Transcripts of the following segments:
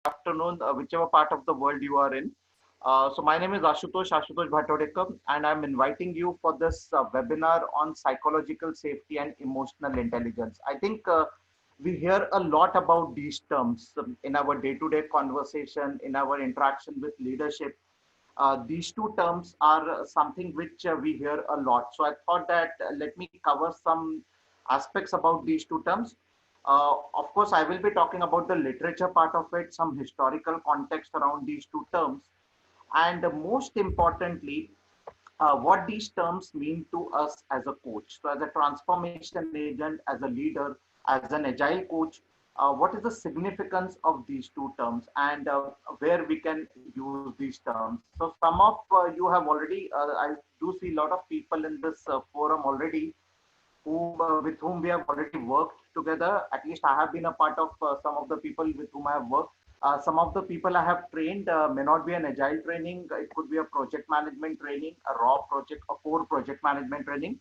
afternoon, whichever part of the world you are in. So my name is Ashutosh Bhatodekar, and I'm inviting you for this webinar on psychological safety and emotional intelligence. I think we hear a lot about these terms in our day-to-day conversation, in our interaction with leadership. These two terms are something which we hear a lot. So I thought that let me cover some aspects about these two terms. Of course, I will be talking about the literature part of it, some historical context around these two terms, and most importantly, what these terms mean to us as a coach. So, as a transformation agent, as a leader, as an agile coach, what is the significance of these two terms and where we can use these terms. So, some of you have already, I do see a lot of people in this forum already with whom we have already worked together. At least I have been a part of some of the people with whom I have worked. Some of the people I have trained may not be an agile training. It could be a project management training, a raw project, a core project management training.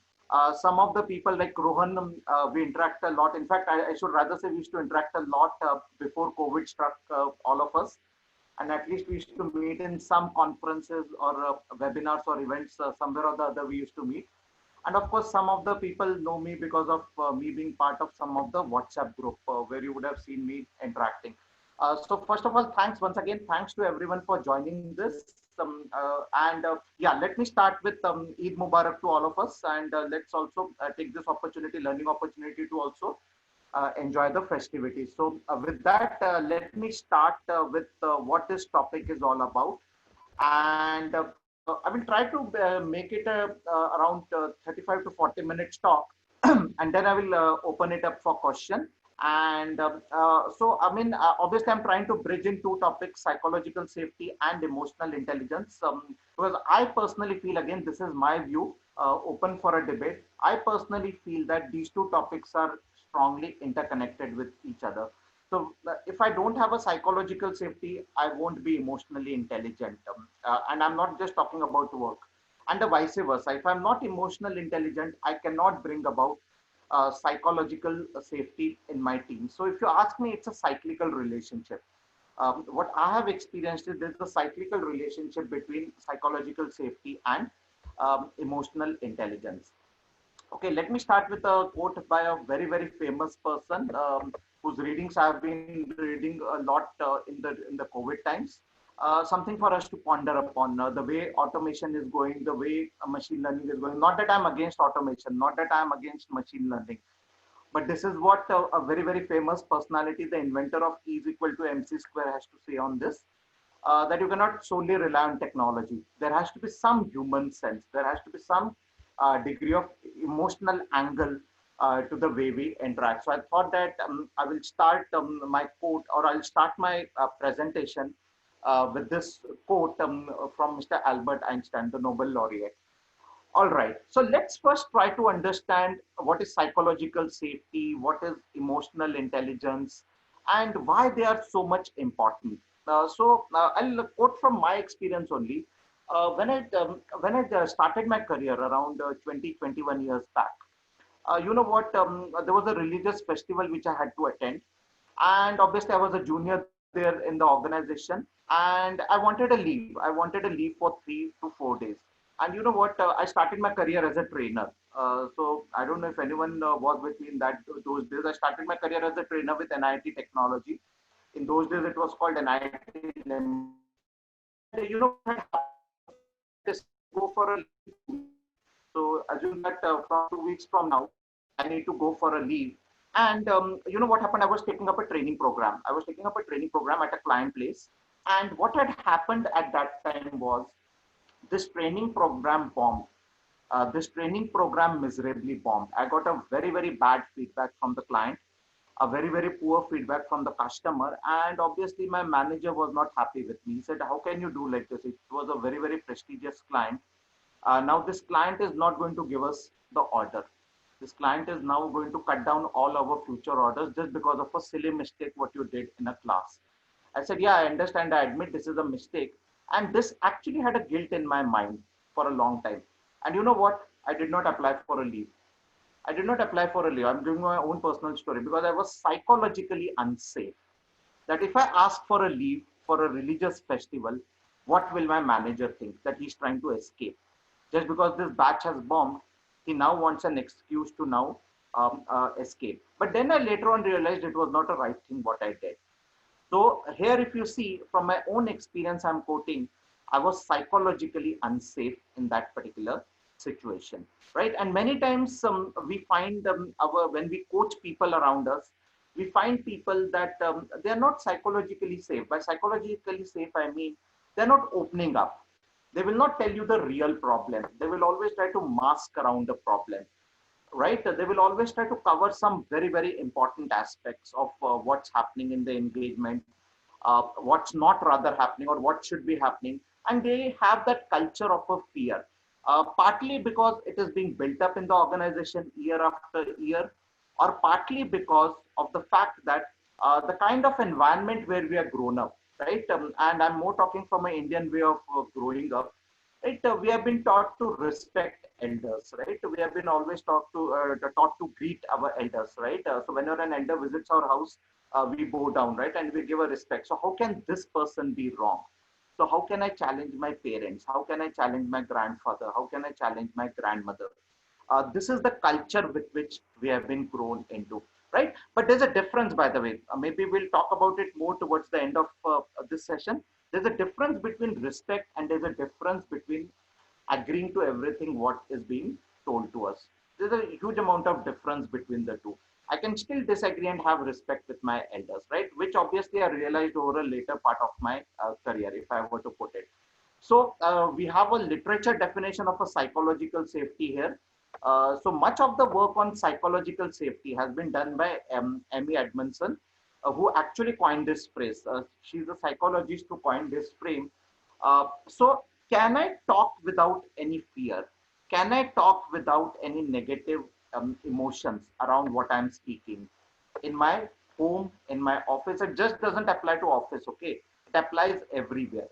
Some of the people like Rohan, we interact a lot. In fact, I should rather say we used to interact a lot before COVID struck all of us. And at least we used to meet in some conferences or webinars or events somewhere or the other we used to meet. And of course, some of the people know me because of me being part of some of the WhatsApp group where you would have seen me interacting. So first of all, thanks once again. Thanks to everyone for joining this. Yeah, let me start with Eid Mubarak to all of us. And let's also take this opportunity, learning opportunity to also enjoy the festivities. So with that, let me start with what this topic is all about. And I will try to make it around 35 to 40 minutes talk, and then I will open it up for question. And obviously, I'm trying to bridge in two topics: psychological safety and emotional intelligence. Because I personally feel, again, this is my view, open for a debate. I personally feel that these two topics are strongly interconnected with each other. So if I don't have a psychological safety, I won't be emotionally intelligent. And I'm not just talking about work. And the vice versa. If I'm not emotional intelligent, I cannot bring about psychological safety in my team. So if you ask me, it's a cyclical relationship. What I have experienced is there's a cyclical relationship between psychological safety and emotional intelligence. Okay, let me start with a quote by a very, very famous person whose readings I have been reading a lot in the COVID times. Something for us to ponder upon the way automation is going, the way machine learning is going. Not that I'm against automation, not that I'm against machine learning, but this is what a very, very famous personality, the inventor of E is equal to MC square, has to say on this. That you cannot solely rely on technology. There has to be some human sense. There has to be some degree of emotional angle to the way we interact. So I thought that I will start my quote, or I'll start my presentation with this quote from Mr. Albert Einstein, the Nobel laureate. All right. So let's first try to understand what is psychological safety, what is emotional intelligence, and why they are so much important. I'll quote from my experience only. When I started my career around 20, 21 years back, you know what? There was a religious festival which I had to attend, and obviously I was a junior there in the organization, and I wanted a leave. I wanted a leave for 3 to 4 days. And you know what? I started my career as a trainer. So I don't know if anyone was with me in those days. I started my career as a trainer with NIT Technology. In those days, it was called NIT Limited. And you know what had happened? I decided to go for a leave. So assume that from 2 weeks from now, I need to go for a leave. And you know what happened? I was taking up a training program. I was taking up a training program at a client place. And what had happened at that time was this training program bombed. This training program miserably bombed. I got a very, very bad feedback from the client, a very, very poor feedback from the customer. And obviously, my manager was not happy with me. He said, "How can you do like this? It was a very, very prestigious client. Now, this client is not going to give us the order. This client is now going to cut down all our future orders just because of a silly mistake what you did in a class." I said, "Yeah, I understand. I admit this is a mistake." And this actually had a guilt in my mind for a long time. And you know what? I did not apply for a leave. I did not apply for a leave. I'm giving my own personal story because I was psychologically unsafe. that if I ask for a leave for a religious festival, what will my manager think? That he's trying to escape. Just because this batch has bombed, he now wants an excuse to now escape. But then I later on realized it was not a right thing what I did. So here, if you see from my own experience, I'm quoting, I was psychologically unsafe in that particular situation, right? And many times we find when we coach people around us, we find people that they are not psychologically safe. By psychologically safe, I mean they're not opening up. They will not tell you the real problem. They will always try to mask around the problem, right? They will always try to cover some very, very important aspects of what's happening in the engagement, what's not rather happening or what should be happening. And they have that culture of a fear, partly because it is being built up in the organization year after year, or partly because of the fact that the kind of environment where we are grown up, right? And I'm more talking from an Indian way of growing up, right? We have been taught to respect elders, right? We have been always taught to greet our elders, right? So whenever an elder visits our house, we bow down, right? And we give a respect. So how can this person be wrong? So how can I challenge my parents? How can I challenge my grandfather? How can I challenge my grandmother? This is the culture with which we have been grown into, right? But there's a difference, by the way. Maybe we'll talk about it more towards the end of this session. There's a difference between respect and there's a difference between agreeing to everything what is being told to us. There's a huge amount of difference between the two. I can still disagree and have respect with my elders, right? Which obviously I realized over a later part of my career, if I were to put it. So we have a literature definition of a psychological safety here. So much of the work on psychological safety has been done by Amy Edmondson, who actually coined this phrase. She's a psychologist who coined this frame. So can I talk without any fear? Can I talk without any negative emotions around what I'm speaking? In my home, in my office, it just doesn't apply to office, okay? It applies everywhere.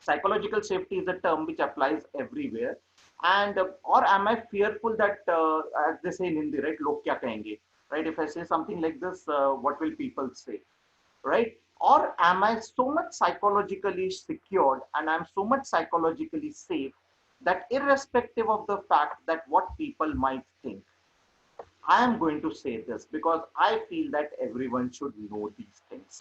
Psychological safety is a term which applies everywhere. And or am I fearful that, as they say in Hindi, right? Log kya kahenge, right? If I say something like this, what will people say, right? Or am I so much psychologically secured and I'm so much psychologically safe that irrespective of the fact that what people might think, I am going to say this because I feel that everyone should know these things,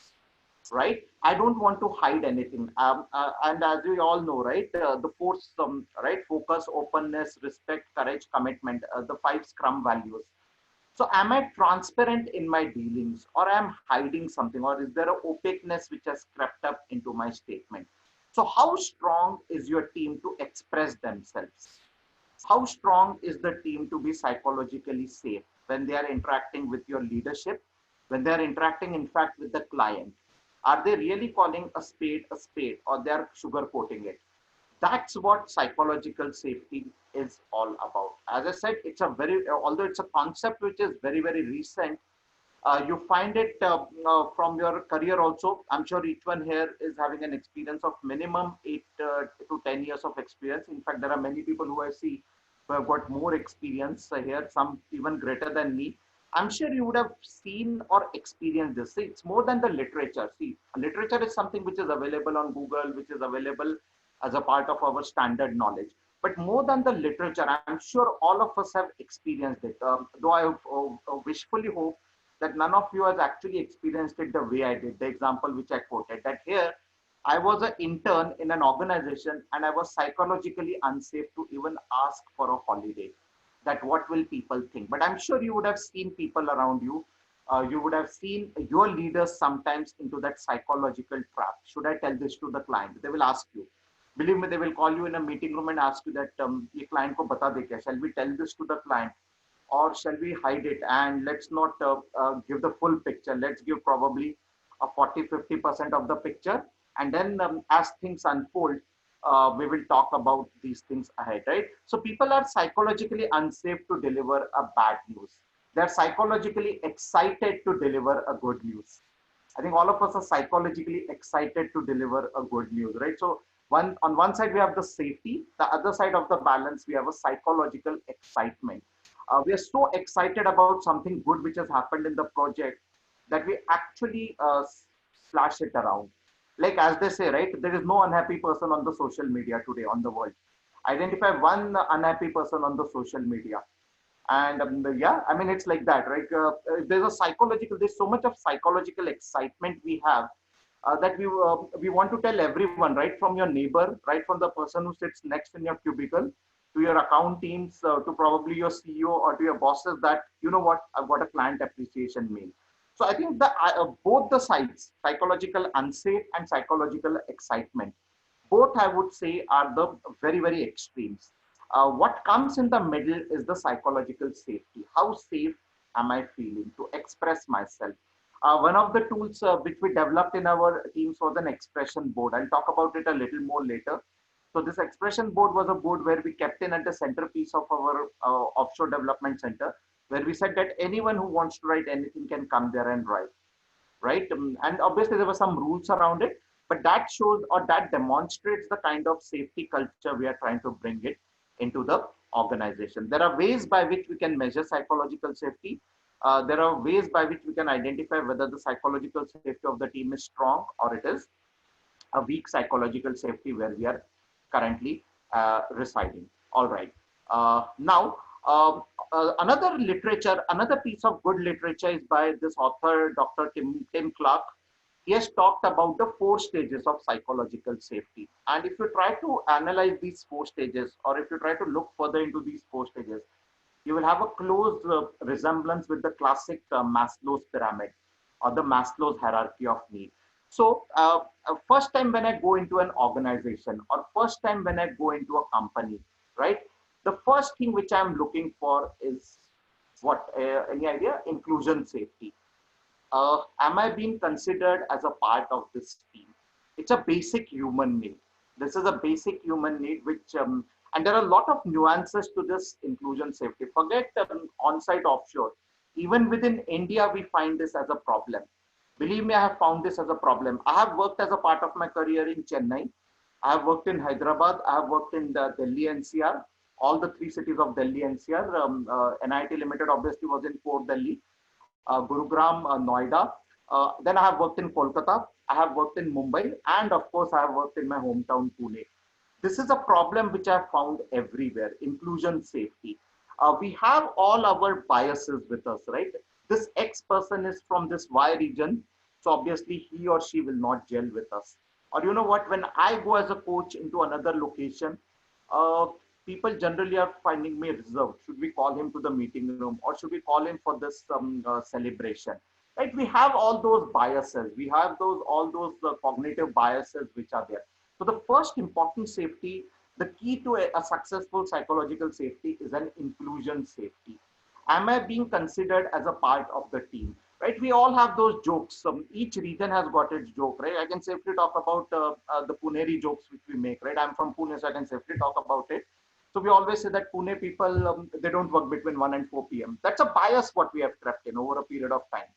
right? I don't want to hide anything. And as we all know, right, the force, right, focus, openness, respect, courage, commitment, the five Scrum values. So am I transparent in my dealings or am hiding something or is there an opaqueness which has crept up into my statement? So how strong is your team to express themselves? How strong is the team to be psychologically safe when they are interacting with your leadership, when they are interacting, in fact, with the client? Are they really calling a spade, or they are sugarcoating it? That's what psychological safety is all about. As I said, it's a very, although it's a concept which is very, very recent, you find it from your career also. I'm sure each one here is having an experience of minimum 8 to 10 years of experience. In fact, there are many people who I see who have got more experience here, some even greater than me. I'm sure you would have seen or experienced this. See, it's more than the literature. See, literature is something which is available on Google, which is available as a part of our standard knowledge. But more than the literature, I'm sure all of us have experienced it. Though I wishfully hope that none of you has actually experienced it the way I did, the example which I quoted, that here I was an intern in an organization and I was psychologically unsafe to even ask for a holiday. That what will people think? But I'm sure you would have seen people around you. You would have seen your leaders sometimes into that psychological trap. Should I tell this to the client? They will ask you. Believe me, they will call you in a meeting room and ask you that, ye client ko bata de kya? Shall we tell this to the client? Or shall we hide it and let's not give the full picture? Let's give probably a 40-50% of the picture. And then as things unfold, we will talk about these things ahead, right? So people are psychologically unsafe to deliver a bad news. They're psychologically excited to deliver a good news. I think all of us are psychologically excited to deliver a good news, right? So on one side we have the safety, the other side of the balance we have a psychological excitement. We are so excited about something good which has happened in the project that we actually flash it around. Like as they say, right? There is no unhappy person on the social media today on the world. Identify one unhappy person on the social media, and yeah, I mean it's like that, right? There's so much of psychological excitement we have, that we want to tell everyone, right, from your neighbor, right, from the person who sits next in your cubicle, to your account teams, to probably your CEO or to your bosses, that you know what, I've got a client appreciation mail. So I think that both the sides, psychological unsafe and psychological excitement, both I would say are the very extremes. What comes in the middle is the psychological safety. How safe am I feeling to express myself? One of the tools which we developed in our teams was an expression board. I'll talk about it a little more later. So this expression board was a board where we kept in at the centerpiece of our offshore development center, where we said that anyone who wants to write anything can come there and write, right? And obviously there were some rules around it, but that shows or that demonstrates the kind of safety culture we are trying to bring it into the organization. There are ways by which we can measure psychological safety. There are ways by which we can identify whether the psychological safety of the team is strong or it is a weak psychological safety where we are currently residing. All right. Now, another literature, another piece of good literature is by this author, Dr. Tim Clark. He has talked about the 4 stages of psychological safety. And if you try to analyze these 4 stages, or if you try to look further into these 4 stages, you will have a close resemblance with the classic Maslow's pyramid or the Maslow's hierarchy of need. So first time when I go into an organization, or first time when I go into a company, right? The first thing which I'm looking for is what? Any idea? Inclusion safety. Am I being considered as a part of this team? It's a basic human need. This is a basic human need, which, and there are a lot of nuances to this inclusion safety. Forget on-site, offshore. Even within India, we find this as a problem. Believe me, I have found this as a problem. I have worked as a part of my career in Chennai. I have worked in Hyderabad. I have worked in the Delhi NCR, all the 3 cities of Delhi NCR. NIT Limited obviously was in Port Delhi, Gurugram, Noida. Then I have worked in Kolkata. I have worked in Mumbai, and of course, I have worked in my hometown Pune. This is a problem which I have found everywhere. Inclusion safety. We have all our biases with us, right? This X person is from this Y region, so obviously he or she will not gel with us. Or you know what? When I go as a coach into another location, uh, people generally are finding me reserved. Should we call him to the meeting room, or should we call him for this celebration? Right? We have all those biases. We have those all those cognitive biases which are there. So the first important safety, the key to a successful psychological safety is an inclusion safety. Am I being considered as a part of the team? Right? We all have those jokes. Each region has got its joke, right? I can safely talk about the Puneri jokes which we make, right? I'm from Pune, so I can safely talk about it. So we always say that Pune people, they don't work between 1 and 4 p.m. That's a bias what we have crept in over a period of time,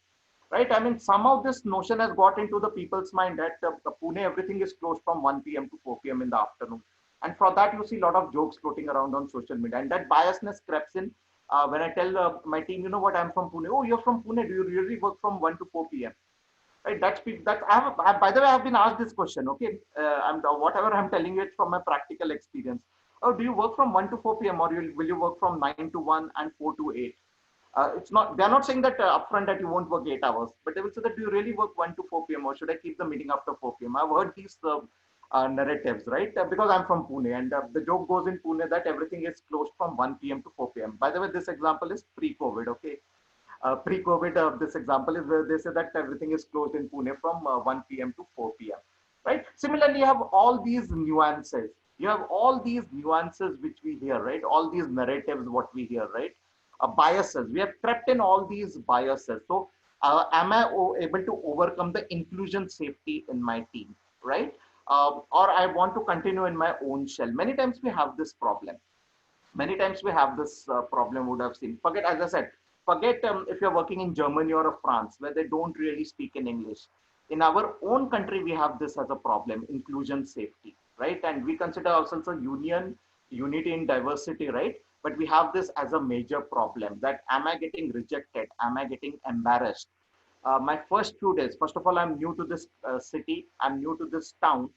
right? I mean, somehow this notion has got into the people's mind that Pune, everything is closed from 1 p.m. to 4 p.m. in the afternoon. And for that, you see a lot of jokes floating around on social media. And that biasness creeps in when I tell my team, you know what, I'm from Pune. Oh, you're from Pune. Do you really work from 1 to 4 p.m.? Right? That by the way, I've been asked this question. Okay, whatever I'm telling you, it's from my practical experience. Oh, do you work from 1 to 4 p.m. or will you work from 9 to 1 and 4 to 8? It's not, they're not saying that upfront that you won't work 8 hours, but they will say that do you really work 1 to 4 p.m. or should I keep the meeting after 4 p.m.? I've heard these narratives, right? Because I'm from Pune, and the joke goes in Pune that everything is closed from 1 p.m. to 4 p.m. By the way, this example is pre-COVID, okay? Pre-COVID, this example is where they say that everything is closed in Pune from 1 p.m. to 4 p.m. Right? Similarly, you have all these nuances. You have all these nuances which we hear, right? All these narratives, what we hear, right? Biases. We have crept in all these biases. So, am I able to overcome the inclusion safety in my team, right? Or I want to continue in my own shell. Many times we have this problem. Many times we have this problem. Would have seen. Forget, as I said, forget if you're working in Germany or France where they don't really speak in English. In our own country, we have this as a problem: inclusion safety, right? And we consider ourselves a union, unity in diversity, right? But we have this as a major problem, that am I getting rejected? Am I getting embarrassed? My first few days, first of all, I'm new to this city, I'm new to this town,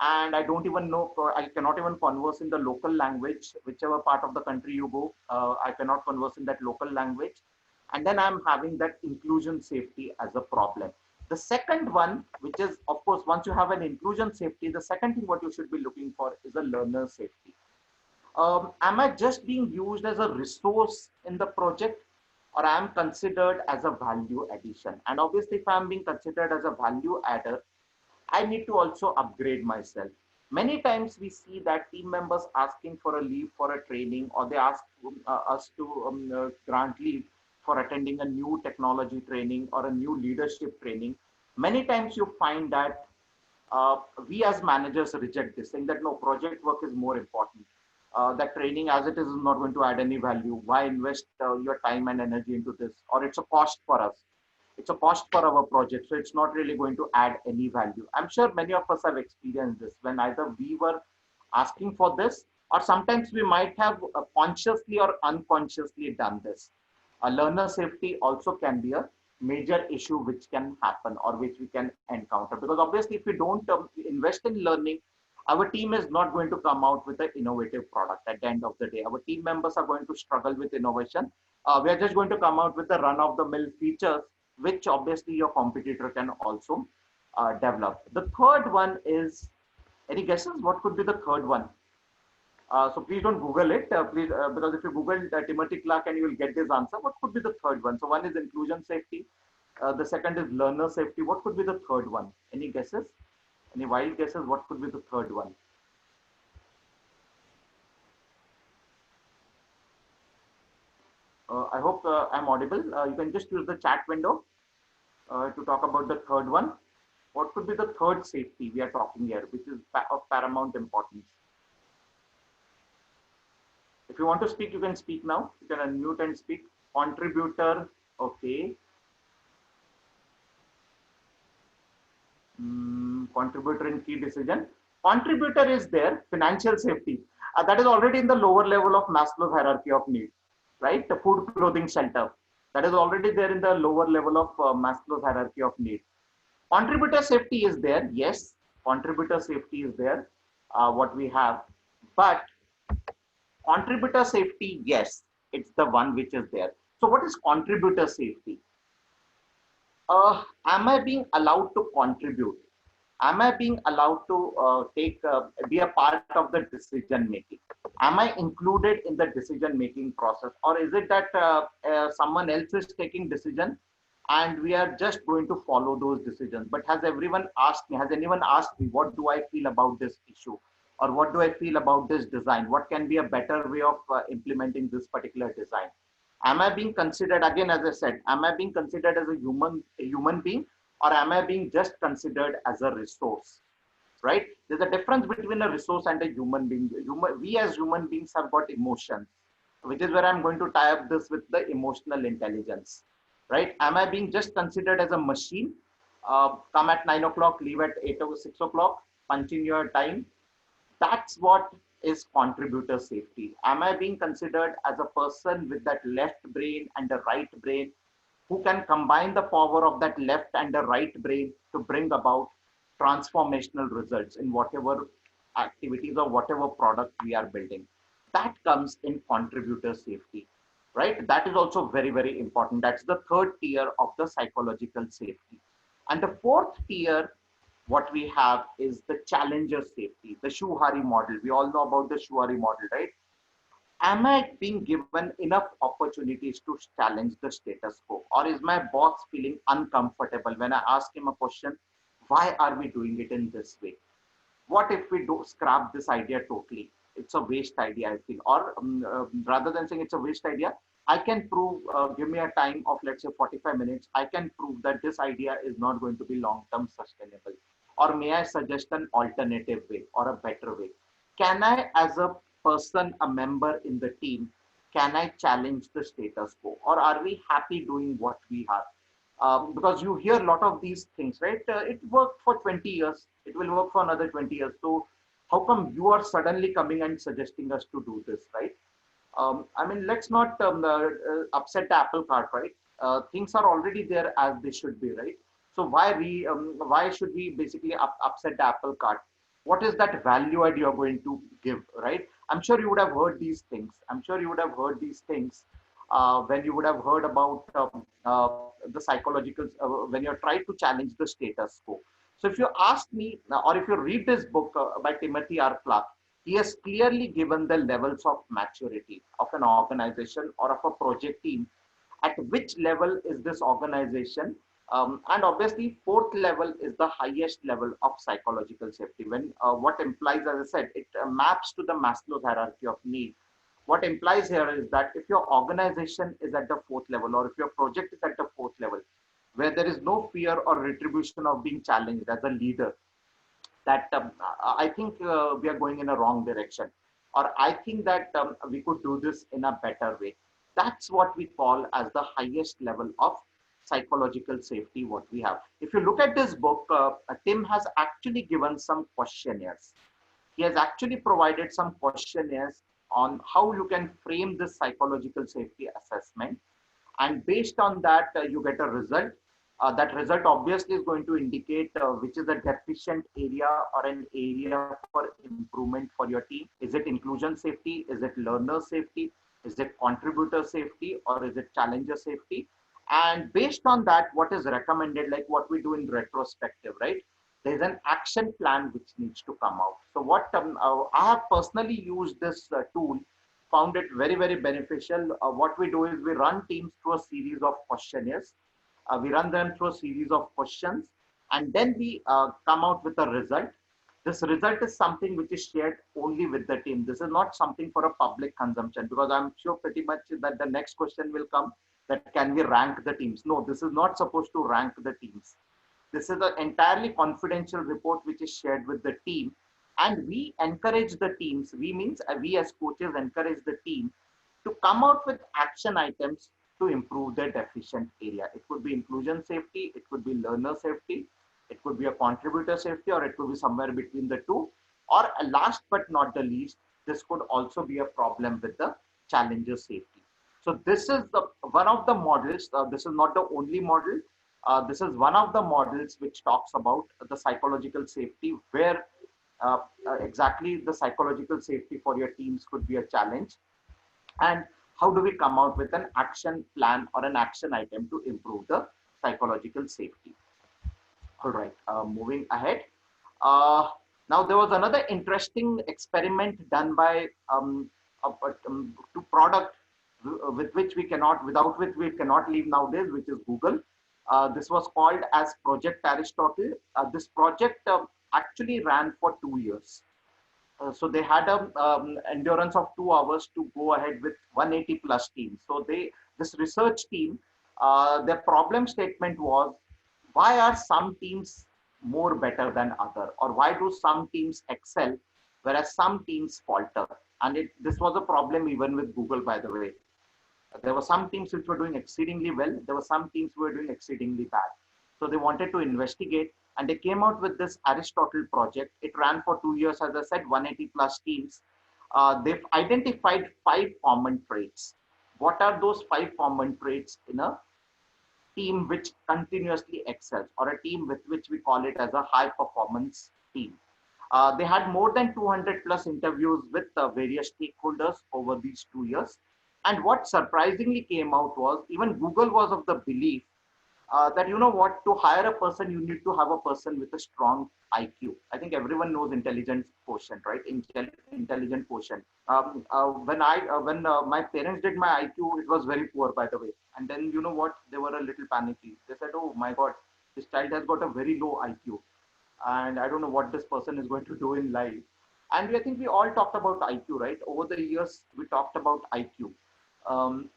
and I don't even know, I cannot even converse in the local language, whichever part of the country you go, I cannot converse in that local language. And then I'm having that inclusion safety as a problem. The second one, which is, of course, once you have an inclusion safety, the second thing what you should be looking for is a learner safety. Am I just being used as a resource in the project, or I am considered as a value addition? And obviously, if I'm being considered as a value adder, I need to also upgrade myself. Many times we see that team members asking for a leave for a training, or they ask us to grant leave for attending a new technology training or a new leadership training. Many times you find that we as managers reject this, saying that no, project work is more important. That training as it is not going to add any value. Why invest your time and energy into this? Or it's a cost for us. It's a cost for our project. So it's not really going to add any value. I'm sure many of us have experienced this when either we were asking for this, or sometimes we might have consciously or unconsciously done this. Learner safety also can be a major issue which can happen or which we can encounter, because obviously if we don't invest in learning, our team is not going to come out with an innovative product. At the end of the day, our team members are going to struggle with innovation. We are just going to come out with the run of the mill features which obviously your competitor can also develop. The third one is, any guesses what could be the third one? So please don't Google it, please, because if you Google Timothy Clark and you will get this answer. What could be the third one? So one is inclusion safety. The second is learner safety. What could be the third one? Any guesses? Any wild guesses? What could be the third one? I hope I'm audible. You can just use the chat window to talk about the third one. What could be the third safety we are talking here, which is of paramount importance? If you want to speak, you can speak now. You can unmute and speak. Contributor, okay. Contributor in key decision. Contributor is there, financial safety. That is already in the lower level of Maslow's hierarchy of needs, right? The food, clothing, shelter. That is already there in the lower level of Maslow's hierarchy of needs. Contributor safety is there, yes. Contributor safety is there, what we have. But contributor safety, yes, it's the one which is there. So what is contributor safety? Am I being allowed to contribute? Am I being allowed to be a part of the decision making? Am I included in the decision making process, or is it that someone else is taking decision and we are just going to follow those decisions? But has everyone asked me? Has anyone asked me what do I feel about this issue, or what do I feel about this design? What can be a better way of implementing this particular design? Am I being considered, again, as I said, am I being considered as a human being, or am I being just considered as a resource? Right? There's a difference between a resource and a human being. We as human beings have got emotions, which is where I'm going to tie up this with the emotional intelligence. Right? Am I being just considered as a machine? Come at 9 o'clock, leave at 8 or 6 o'clock, punch in your time. That's what is contributor safety. Am I being considered as a person with that left brain and the right brain, who can combine the power of that left and the right brain to bring about transformational results in whatever activities or whatever product we are building? That comes in contributor safety, right? That is also very, very important. That's the third tier of the psychological safety. And the fourth tier, what we have is the challenger safety, the Shuhari model. We all know about the Shuhari model, right? Am I being given enough opportunities to challenge the status quo? Or is my boss feeling uncomfortable when I ask him a question, why are we doing it in this way? What if we do scrap this idea totally? It's a waste idea, I feel. Or rather than saying it's a waste idea, I can prove, give me a time of, let's say, 45 minutes. I can prove that this idea is not going to be long-term sustainable. Or may I suggest an alternative way or a better way? Can I, as a person, a member in the team, can I challenge the status quo? Or are we happy doing what we have? Because you hear a lot of these things, right? It worked for 20 years. It will work for another 20 years. So how come you are suddenly coming and suggesting us to do this, right? I mean, let's not upset the apple cart, right? things are already there as they should be, right? So why should we basically upset the apple cart? What is that value add you're going to give, right? I'm sure you would have heard these things. I'm sure you would have heard these things when you would have heard about the psychological, when you're trying to challenge the status quo. So if you ask me, or if you read this book by Timothy R. Clark, he has clearly given the levels of maturity of an organization or of a project team. At which level is this organization? And obviously, fourth level is the highest level of psychological safety. When what implies, as I said, it maps to the Maslow's hierarchy of need. What implies here is that if your organization is at the fourth level, or if your project is at the fourth level, where there is no fear or retribution of being challenged as a leader, that I think we are going in a wrong direction, or I think that we could do this in a better way. That's what we call as the highest level of psychological safety. What we have. If you look at this book, Tim has actually given some questionnaires. He has actually provided some questionnaires on how you can frame this psychological safety assessment, and based on that you get a result. That result obviously is going to indicate which is a deficient area or an area for improvement for your team. Is it inclusion safety? Is it learner safety? Is it contributor safety? Or is it challenger safety? And based on that, what is recommended, like what we do in retrospective, right? There's an action plan which needs to come out. So what I have personally used this tool, found it very, very beneficial. What we do is we run teams through a series of questionnaires. We run them through a series of questions, and then we come out with a result. This result is something which is shared only with the team. This is not something for a public consumption, because I'm sure pretty much that the next question will come, that can we rank the teams? No, this is not supposed to rank the teams. This is an entirely confidential report which is shared with the team, and we encourage the teams. We means we as coaches encourage the team to come out with action items to improve their deficient area. It could be inclusion safety, it could be learner safety, it could be a contributor safety, or it could be somewhere between the two. Or last but not the least, this could also be a problem with the challenger safety. So this is one of the models. This is not the only model. This is one of the models which talks about the psychological safety, where exactly the psychological safety for your teams could be a challenge. And how do we come out with an action plan or an action item to improve the psychological safety? All right, moving ahead. Uh, Now, there was another interesting experiment done by to product with which we cannot, without which we cannot live nowadays, which is Google. This was called as Project Aristotle. This project actually ran for 2 years. So they had a endurance of 2 hours to go ahead with 180 plus teams. So this research team, their problem statement was, why are some teams more better than other, or why do some teams excel whereas some teams falter? And this was a problem even with Google, by the way. There were some teams which were doing exceedingly well. There were some teams who were doing exceedingly bad. So they wanted to investigate, and they came out with this Aristotle project. It ran for 2 years, as I said, 180 plus teams. They've identified 5 common traits. What are those 5 common traits in a team which continuously excels, or a team with which we call it as a high performance team? They had more than 200 plus interviews with various stakeholders over these 2 years. And what surprisingly came out was, even Google was of the belief that, you know what, to hire a person, you need to have a person with a strong IQ. I think everyone knows intelligence quotient, right? Intelligent quotient. When my parents did my IQ, it was very poor, by the way. And then, you know what, they were a little panicky. They said, oh my God, this child has got a very low IQ, and I don't know what this person is going to do in life. And I think we all talked about IQ, right? Over the years, we talked about IQ.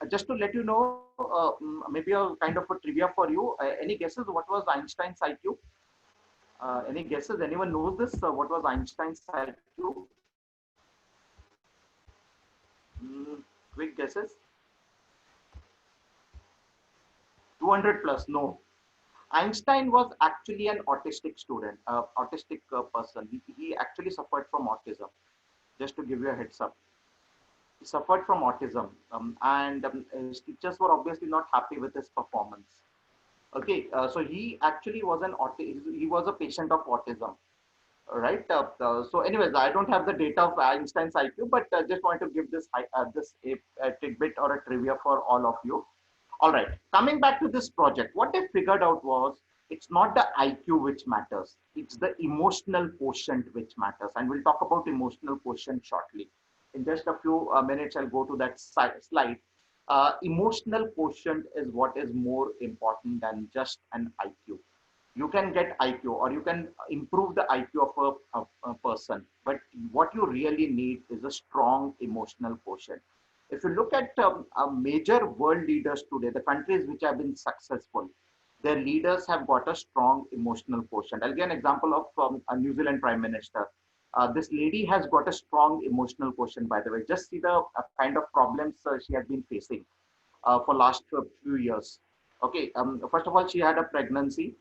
Just to let you know, maybe a kind of a trivia for you. Any guesses what was Einstein's IQ? Any guesses? Anyone knows this? What was Einstein's IQ? Quick guesses? 200 plus? No. Einstein was actually an autistic student, autistic person. He actually suffered from autism. Just to give you a heads up. suffered from autism, and his teachers were obviously not happy with his performance. Okay, so he actually was he was a patient of autism, right? So, anyways, I don't have the data of Einstein's IQ, but just want to give this a tidbit or a trivia for all of you. All right, coming back to this project, what they figured out was it's not the IQ which matters, it's the emotional quotient which matters. And we'll talk about emotional quotient shortly. In just a few minutes, I'll go to that slide. Emotional quotient is what is more important than just an IQ. You can get IQ or you can improve the IQ of a person, but what you really need is a strong emotional quotient. If you look at major world leaders today, the countries which have been successful, their leaders have got a strong emotional quotient. I'll give an example of a New Zealand Prime Minister. This lady has got a strong emotional quotient, by the way. Just see the kind of problems she has been facing for last few years. Okay, first of all, she had a pregnancy.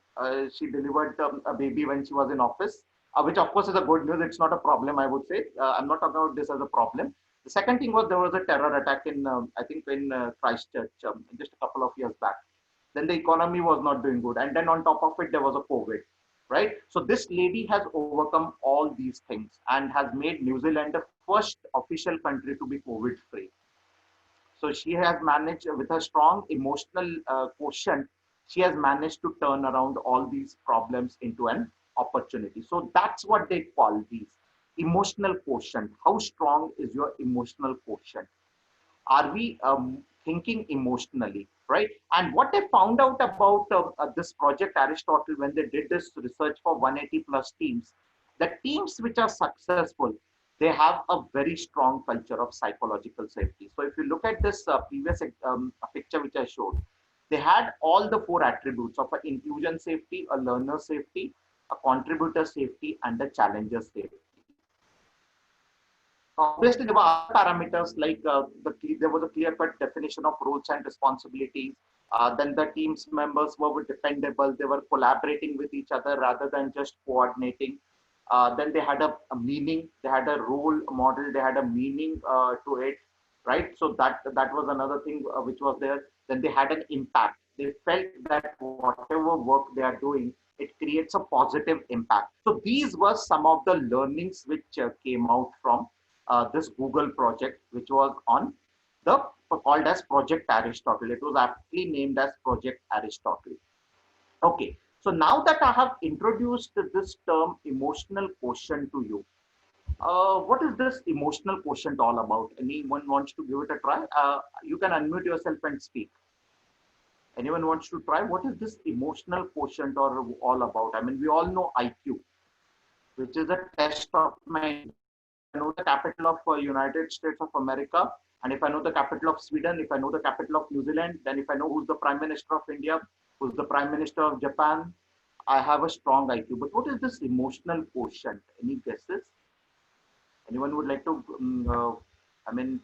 She delivered a baby when she was in office, which of course is a good news. It's not a problem, I would say. I'm not talking about this as a problem. The second thing was there was a terror attack in, I think, in Christchurch just a couple of years back. Then the economy was not doing good. And then on top of it, there was a COVID, right? So this lady has overcome all these things and has made New Zealand the first official country to be COVID free. So she has managed with a strong emotional quotient, she has managed to turn around all these problems into an opportunity. So that's what they call these emotional quotient. How strong is your emotional quotient? Are we thinking emotionally, right? And what they found out about this project Aristotle, when they did this research for 180 plus teams, the teams which are successful, they have a very strong culture of psychological safety. So if you look at this previous picture which I showed, they had all the four attributes of an inclusion safety, a learner safety, a contributor safety, and a challenger safety. Obviously, there were other parameters like there was a clear-cut definition of roles and responsibilities. Then the team's members were dependable. They were collaborating with each other rather than just coordinating. Then they had a meaning. They had a role model. They had a meaning to it, right? So that was another thing which was there. Then they had an impact. They felt that whatever work they are doing, it creates a positive impact. So these were some of the learnings which came out from this Google project, which was on the called as Project Aristotle. It was aptly named as Project Aristotle. Okay, so now that I have introduced this term emotional quotient to you, what is this emotional quotient all about? Anyone wants to give it a try? You can unmute yourself and speak. Anyone wants to try? What is this emotional quotient or all about? I mean, we all know IQ, which is a test of mind. I know the capital of United States of America, and if I know the capital of Sweden, if I know the capital of New Zealand, then if I know who's the Prime Minister of India, who's the Prime Minister of Japan, I have a strong IQ. But what is this emotional quotient? Any guesses? Anyone would like to,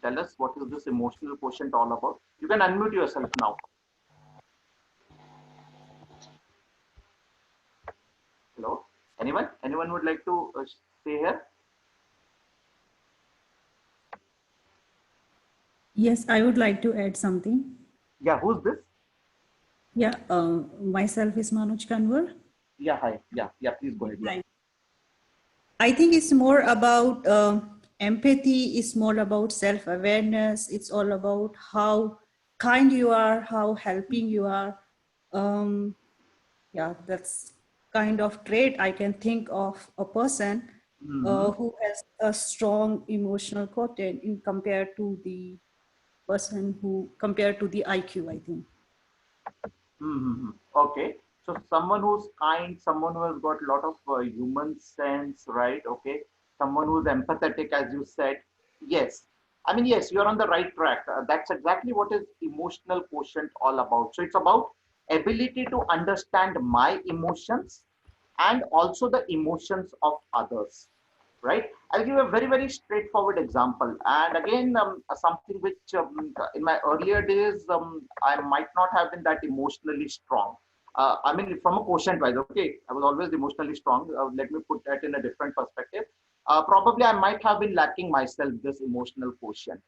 tell us what is this emotional quotient all about? You can unmute yourself now. Hello? Anyone? Anyone would like to say here? Yes, I would like to add something. Yeah, who's this? Yeah, myself is Manoj Kanwar. Yeah, hi. Yeah, please go ahead. Yeah. I think it's more about empathy, it's more about self-awareness, it's all about how kind you are, how helping you are. Yeah, that's kind of trait I can think of a person who has a strong emotional quotient in compared to the person who compared to the IQ, I think. Okay, so someone who's kind, someone who has got a lot of human sense, right? Okay, someone who's empathetic, as you said. Yes, I mean, yes, you're on the right track. That's exactly what is emotional quotient all about. So it's about ability to understand my emotions and also the emotions of others, right? I'll give a very, very straightforward example. And again, something which in my earlier days, I might not have been that emotionally strong. I mean, from a quotient wise, okay, I was always emotionally strong. Let me put that in a different perspective. Probably I might have been lacking myself this emotional quotient.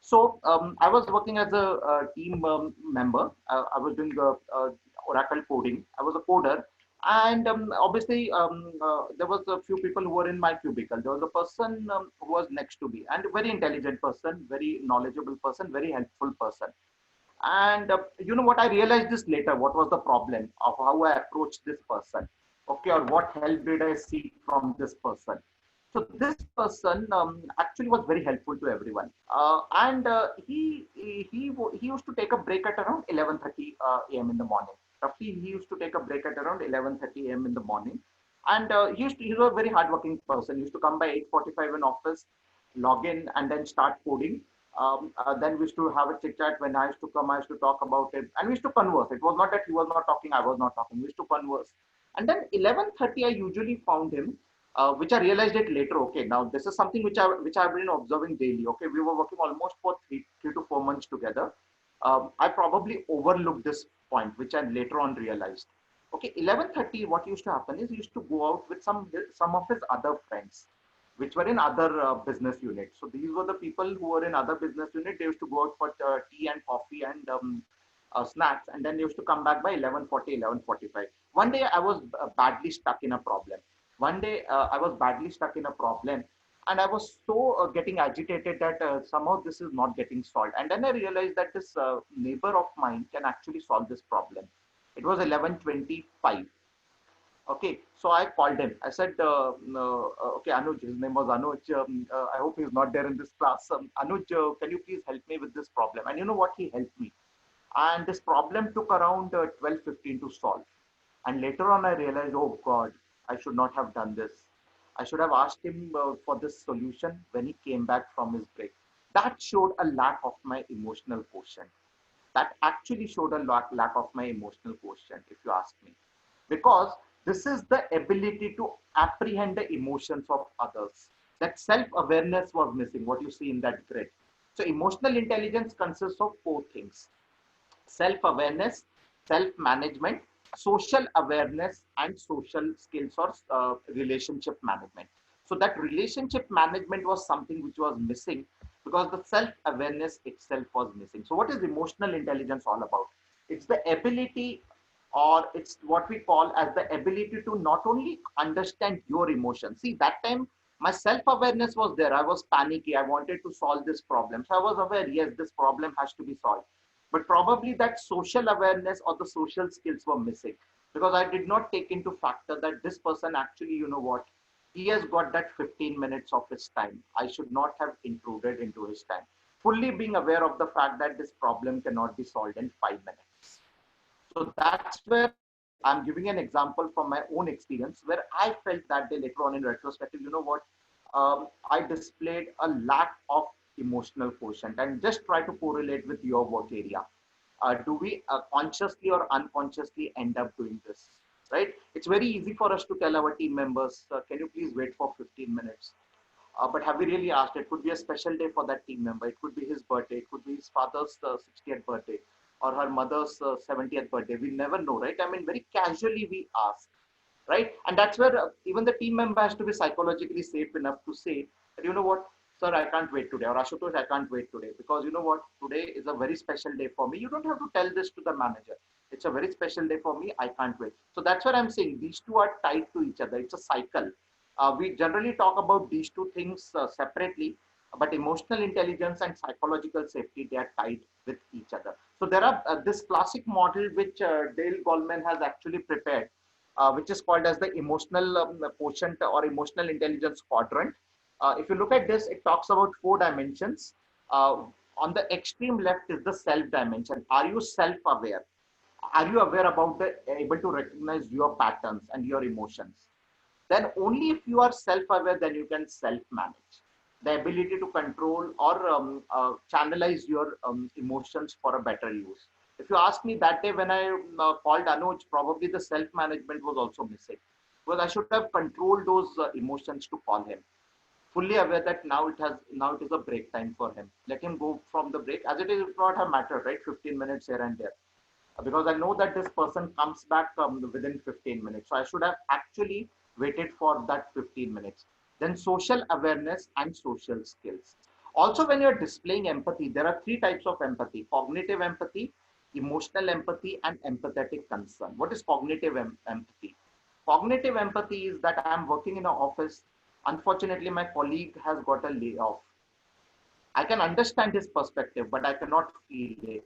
So I was working as a team member. I was doing Oracle coding. I was a coder, and obviously there was a few people who were in my cubicle. There was a person who was next to me, and a very intelligent person, very knowledgeable person, very helpful person. And you know what? I realized this later. What was the problem of how I approached this person? Okay, or what help did I seek from this person? So this person actually was very helpful to everyone, and he used to take a break at around 11:30 a.m. in the morning. Roughly, he used to take a break at around 11:30 a.m. in the morning, and he was a very hardworking person. He used to come by 8:45 in office, log in, and then start coding. Then we used to have a chit chat. When I used to come, I used to talk about it, and we used to converse. It was not that he was not talking, I was not talking. We used to converse, and then 11:30, I usually found him, which I realized it later. Okay, now this is something which I've been observing daily. Okay, we were working almost for three to 4 months together. I probably overlooked this point, which I later on realized. Okay, 11:30. What used to happen is he used to go out with some of his other friends, which were in other business units. So these were the people who were in other business unit. They used to go out for tea and coffee and snacks, and then they used to come back by 11:40, 11:45. One day I was badly stuck in a problem. One day I was badly stuck in a problem, and I was so getting agitated that somehow this is not getting solved. And then I realized that this neighbor of mine can actually solve this problem. It was 11:25. Okay, so I called him. I said, okay, Anuj, his name was Anuj. I hope he's not there in this class. Anuj, can you please help me with this problem? And you know what? He helped me. And this problem took around 12:15 to solve. And later on, I realized, oh God, I should not have done this. I should have asked him for this solution when he came back from his break. That showed a lack of my emotional quotient. That actually showed a lack of my emotional quotient, if you ask me, because this is the ability to apprehend the emotions of others. That self-awareness was missing, what you see in that grid. So emotional intelligence consists of four things: self-awareness, self-management, social awareness, and social skills or relationship management. So that relationship management was something which was missing because the self-awareness itself was missing. So what is emotional intelligence all about? It's the ability, or it's what we call as the ability to not only understand your emotions. See, that time my self-awareness was there. I was panicky. I wanted to solve this problem. So I was aware, yes, this problem has to be solved. But probably that social awareness or the social skills were missing because I did not take into factor that this person actually, you know what, he has got that 15 minutes of his time. I should not have intruded into his time. Fully being aware of the fact that this problem cannot be solved in 5 minutes. So that's where I'm giving an example from my own experience where I felt that day later on in retrospective, you know what, I displayed a lack of emotional quotient, and just try to correlate with your work area. Do we consciously or unconsciously end up doing this? Right? It's very easy for us to tell our team members, can you please wait for 15 minutes? But have we really asked? It could be a special day for that team member. It could be his birthday. It could be his father's 60th birthday or her mother's 70th birthday. We never know, right? I mean, very casually we ask, right? And that's where even the team member has to be psychologically safe enough to say that, you know what, sir, I can't wait today, or Ashutosh, I can't wait today, because you know what, today is a very special day for me. You don't have to tell this to the manager. It's a very special day for me. I can't wait. So that's what I'm saying. These two are tied to each other. It's a cycle. We generally talk about these two things separately, but emotional intelligence and psychological safety, they are tied with each other. So there are this classic model which Dale Goleman has actually prepared, which is called as the emotional quotient or emotional intelligence quadrant. If you look at this, it talks about four dimensions. On the extreme left is the self dimension. Are you self-aware? Are you aware about the able to recognize your patterns and your emotions? Then only if you are self-aware, then you can self-manage. The ability to control or channelize your emotions for a better use. If you ask me, that day when I called Anuj, probably the self-management was also missing, because I should have controlled those emotions to call him, fully aware that now it is a break time for him. Let him go from the break, as it is not have mattered, right? 15 minutes here and there, because I know that this person comes back within 15 minutes. So I should have actually waited for that 15 minutes. Then social awareness and social skills. Also, when you're displaying empathy, there are three types of empathy: cognitive empathy, emotional empathy, and empathetic concern. What is cognitive empathy? Cognitive empathy is that I'm working in an office. Unfortunately, my colleague has got a layoff. I can understand his perspective, but I cannot feel it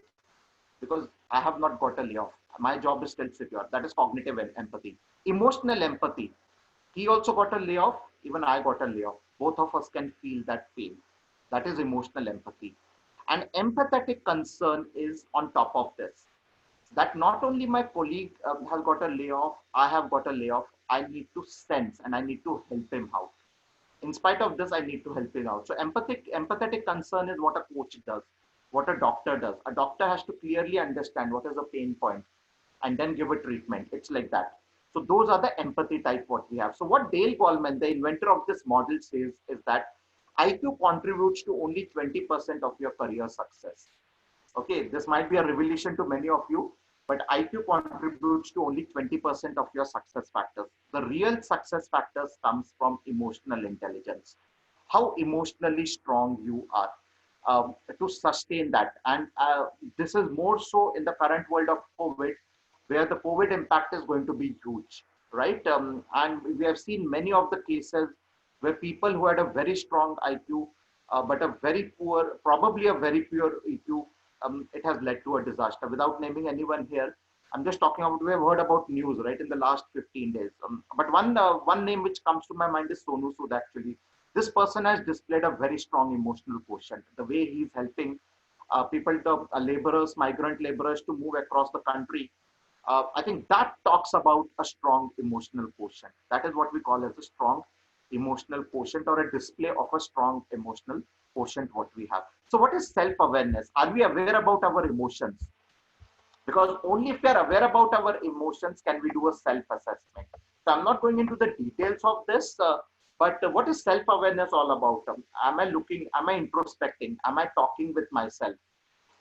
because I have not got a layoff. My job is still secure. That is cognitive empathy. Emotional empathy. He also got a layoff. Even I got a layoff. Both of us can feel that pain. That is emotional empathy. And empathetic concern is on top of this. That not only my colleague has got a layoff, I have got a layoff. I need to sense and I need to help him out. In spite of this, I need to help him out. So empathetic concern is what a coach does, what a doctor does. A doctor has to clearly understand what is the pain point and then give a treatment. It's like that. So those are the empathy type what we have. So what Dale Goleman, the inventor of this model, says is that IQ contributes to only 20% of your career success. Okay, this might be a revelation to many of you, but IQ contributes to only 20% of your success factors. The real success factors comes from emotional intelligence, how emotionally strong you are to sustain that. And this is more so in the current world of COVID, where the COVID impact is going to be huge, right? And we have seen many of the cases where people who had a very strong IQ, but a very poor, probably a very poor EQ, it has led to a disaster. Without naming anyone here, I'm just talking about, we have heard about news, right, in the last 15 days. But one name which comes to my mind is Sonu Sood, actually. This person has displayed a very strong emotional quotient. The way he's helping people, the laborers, migrant laborers to move across the country. I think that talks about a strong emotional quotient. That is what we call as a strong emotional quotient, or a display of a strong emotional quotient what we have. So what is self-awareness? Are we aware about our emotions? Because only if we are aware about our emotions can we do a self-assessment. So I'm not going into the details of this, but what is self-awareness all about? Am I looking, am I introspecting? Am I talking with myself?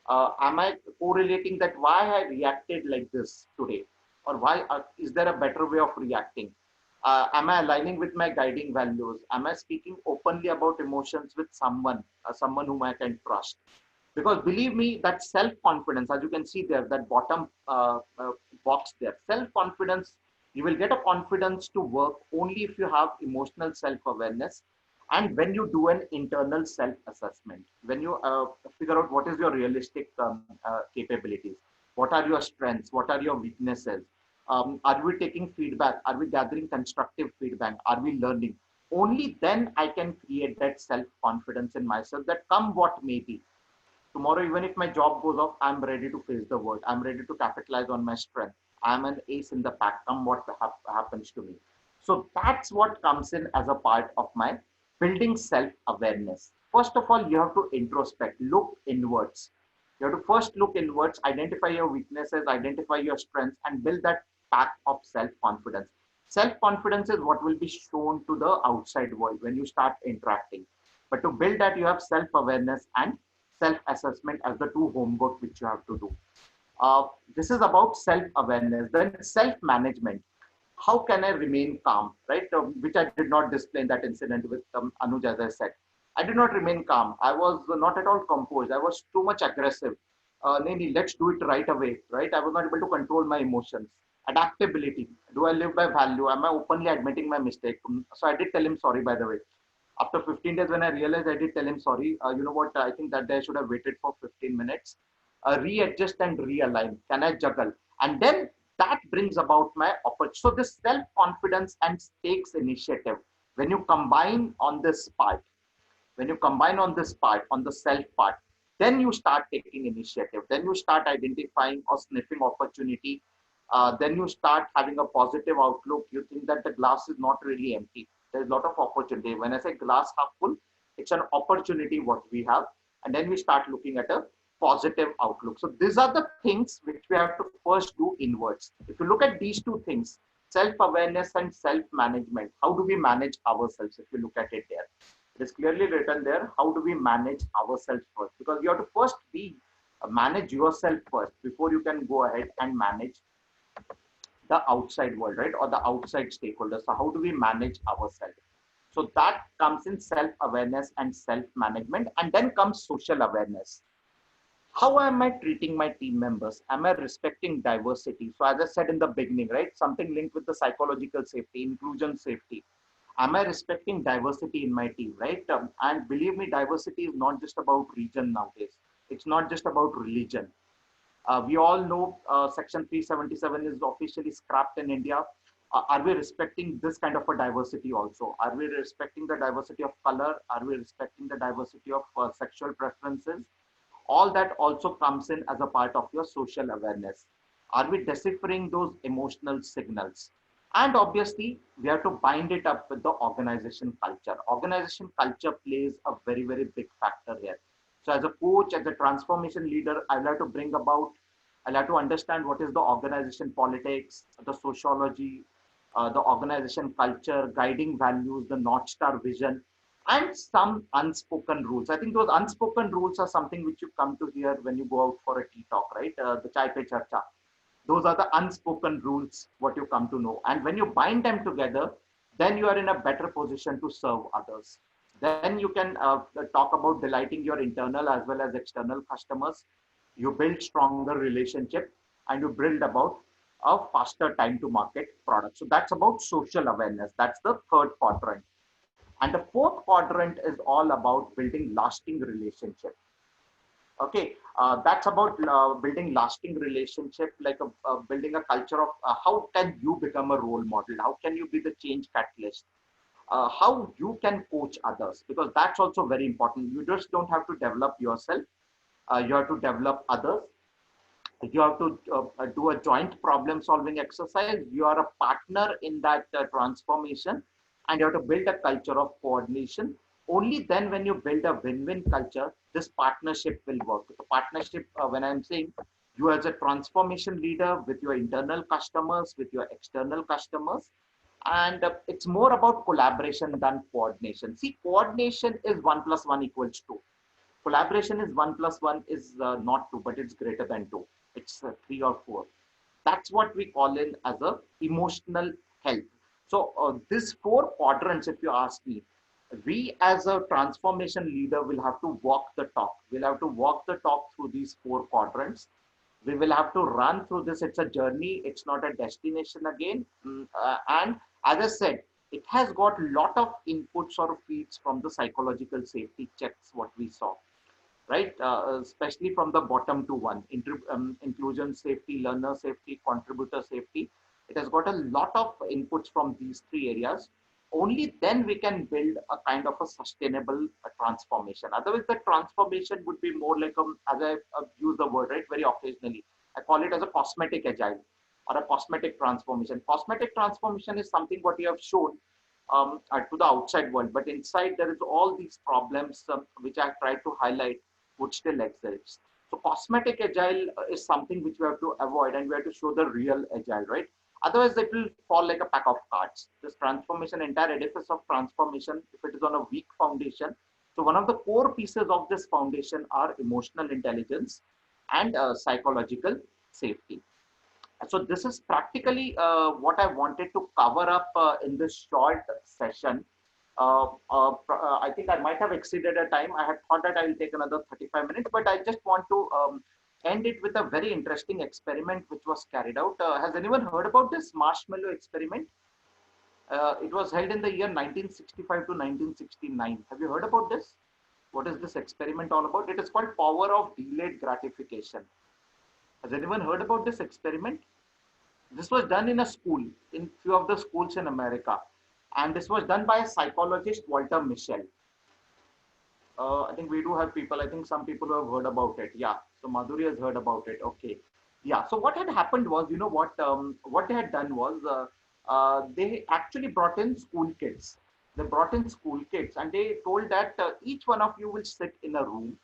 Am I correlating that why I reacted like this today? Or why is there a better way of reacting? Am I aligning with my guiding values? Am I speaking openly about emotions with someone whom I can trust? Because believe me, that self-confidence, as you can see there, that bottom box there, self-confidence, you will get a confidence to work only if you have emotional self-awareness, and when you do an internal self-assessment, when you figure out what is your realistic capabilities, what are your strengths, what are your weaknesses, are we taking feedback, are we gathering constructive feedback, are we learning? Only then I can create that self-confidence in myself that come what may be. Tomorrow, even if my job goes off, I'm ready to face the world. I'm ready to capitalize on my strength. I'm an ace in the pack, come what happens to me. So that's what comes in as a part of my building self-awareness. First of all, you have to introspect, look inwards. You have to first look inwards, identify your weaknesses, identify your strengths, and build that pack of self-confidence. Self-confidence is what will be shown to the outside world when you start interacting. But to build that, you have self-awareness and self-assessment as the two homework which you have to do. This is about self-awareness. Then self-management. How can I remain calm, right? Which I did not display in that incident with Anuj, as I said. I did not remain calm. I was not at all composed. I was too much aggressive. Let's do it right away, right? I was not able to control my emotions. Adaptability. Do I live by value? Am I openly admitting my mistake? So I did tell him sorry, by the way. After 15 days, when I realized, I did tell him sorry. You know what? I think that day I should have waited for 15 minutes. Readjust and realign. Can I juggle? And then that brings about my opportunity. So this self-confidence and takes initiative. When you combine on this part, when you combine on this part, on the self part, then you start taking initiative. Then you start identifying or sniffing opportunity. Then you start having a positive outlook. You think that the glass is not really empty. There's a lot of opportunity. When I say glass half full, it's an opportunity what we have. And then we start looking at a positive outlook. So these are the things which we have to first do inwards. If you look at these two things, self-awareness and self-management, how do we manage ourselves? If you look at it there, it is clearly written there. How do we manage ourselves first? Because you have to first manage yourself first before you can go ahead and manage the outside world, right? Or the outside stakeholders. So how do we manage ourselves? So that comes in self-awareness and self-management, and then comes social awareness. How am I treating my team members? Am I respecting diversity? So as I said in the beginning, right, something linked with the psychological safety, inclusion safety. Am I respecting diversity in my team, right? And believe me, diversity is not just about region nowadays. It's not just about religion. We all know Section 377 is officially scrapped in India. Are we respecting this kind of a diversity also? Are we respecting the diversity of color? Are we respecting the diversity of sexual preferences? All that also comes in as a part of your social awareness. Are we deciphering those emotional signals? And obviously, we have to bind it up with the organization culture. Organization culture plays a very, very big factor here. So as a coach, as a transformation leader, I'll have to bring about, I'll have to understand what is the organization politics, the sociology, the organization culture, guiding values, the North Star vision, and some unspoken rules. I think those unspoken rules are something which you come to hear when you go out for a tea talk, right? The chai pe charcha. Those are the unspoken rules, what you come to know. And when you bind them together, then you are in a better position to serve others. Then you can talk about delighting your internal as well as external customers. You build stronger relationship, and you build about a faster time to market product. So that's about social awareness. That's the third quadrant. And the fourth quadrant is all about building lasting relationship. Okay, that's about building lasting relationship, like building a culture of how can you become a role model? How can you be the change catalyst? How you can coach others, because that's also very important. You just don't have to develop yourself. You have to develop others. You have to do a joint problem solving exercise. You are a partner in that transformation, and you have to build a culture of coordination. Only then, when you build a win-win culture, this partnership will work. The partnership, when I'm saying, you as a transformation leader with your internal customers, with your external customers, and it's more about collaboration than coordination. See, coordination is 1 plus 1 equals 2. Collaboration is 1 plus 1 is not 2, but it's greater than 2. It's 3 or 4. That's what we call in as a emotional health. So these four quadrants, if you ask me, we as a transformation leader will have to walk the talk. We'll have to walk the talk through these four quadrants. We will have to run through this. It's a journey. It's not a destination again. And as I said, it has got a lot of inputs or feeds from the psychological safety checks, what we saw, right? Especially from the bottom to one, inclusion safety, learner safety, contributor safety. It has got a lot of inputs from these three areas. Only then we can build a kind of a sustainable transformation. Otherwise, the transformation would be more like, as I use the word, right, very occasionally, I call it as a cosmetic agile or a cosmetic transformation. Cosmetic transformation is something what you have shown to the outside world, but inside there is all these problems which I tried to highlight would still exist. So cosmetic agile is something which we have to avoid, and we have to show the real agile, right? Otherwise, it will fall like a pack of cards. This transformation, entire edifice of transformation, if it is on a weak foundation. So one of the core pieces of this foundation are emotional intelligence and psychological safety. So this is practically what I wanted to cover up in this short session. I think I might have exceeded a time. I had thought that I will take another 35 minutes, but I just want to end it with a very interesting experiment which was carried out. Has anyone heard about this marshmallow experiment? It was held in the year 1965 to 1969. Have you heard about this? What is this experiment all about? It is called power of delayed gratification. Has anyone heard about this experiment? This was done in a school, in few of the schools in America. And this was done by a psychologist, Walter Mischel. I think we do have people, I think some people who have heard about it. Yeah, so Madhuri has heard about it. Okay. Yeah, so what had happened was, you know what they had done was, they actually brought in school kids. They brought in school kids and they told that each one of you will sit in a room.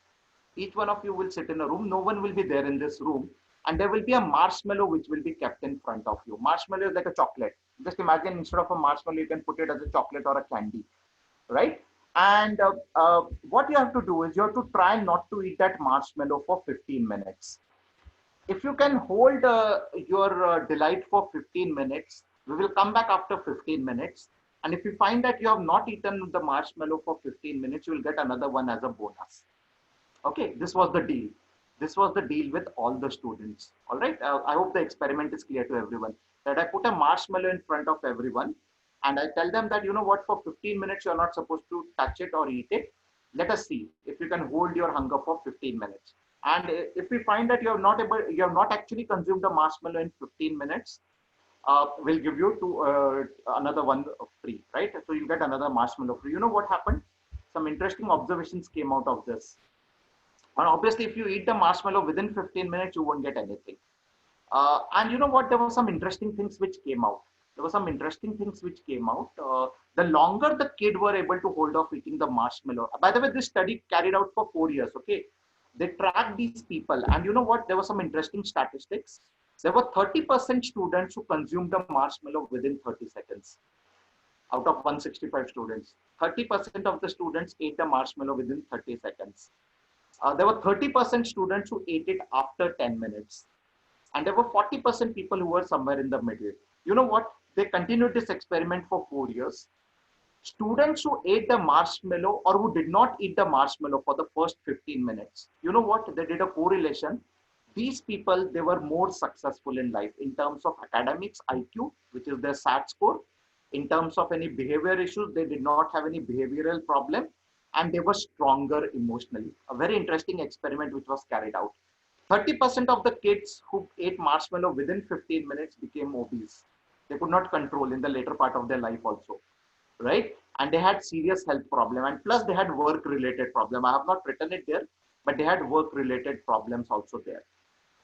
Each one of you will sit in a room. No one will be there in this room. And there will be a marshmallow which will be kept in front of you. Marshmallow is like a chocolate. Just imagine, instead of a marshmallow, you can put it as a chocolate or a candy, right? And what you have to do is you have to try not to eat that marshmallow for 15 minutes. If you can hold your delight for 15 minutes, we will come back after 15 minutes And if you find that you have not eaten the marshmallow for 15 minutes, you will get another one as a bonus. Okay, this was the deal. This was the deal with all the students. All right. I hope the experiment is clear to everyone. That I put a marshmallow in front of everyone, and I tell them that, you know what, for 15 minutes you are not supposed to touch it or eat it. Let us see if you can hold your hunger for 15 minutes. And if we find that you have not actually consumed the marshmallow in 15 minutes, we'll give you another one free, right? So you get another marshmallow free. You know what happened? Some interesting observations came out of this. And obviously, if you eat the marshmallow within 15 minutes, you won't get anything. And you know what? There were some interesting things which came out. There were some interesting things which came out. The longer the kid were able to hold off eating the marshmallow. By the way, this study carried out for 4 years. Okay, they tracked these people, and you know what? There were some interesting statistics. There were 30% students who consumed the marshmallow within 30 seconds. Out of 165 students, 30% of the students ate the marshmallow within 30 seconds. There were 30% students who ate it after 10 minutes. And there were 40% people who were somewhere in the middle. You know what? They continued this experiment for 4 years. Students who ate the marshmallow or who did not eat the marshmallow for the first 15 minutes, you know what? They did a correlation. These people, they were more successful in life in terms of academics, IQ, which is their SAT score. In terms of any behavior issues, they did not have any behavioral problem, and they were stronger emotionally. A very interesting experiment which was carried out. 30% of the kids who ate marshmallow within 15 minutes became obese. They could not control in the later part of their life also, right? And they had serious health problem, and plus they had work related problem. I have not written it there, but they had work related problems also there.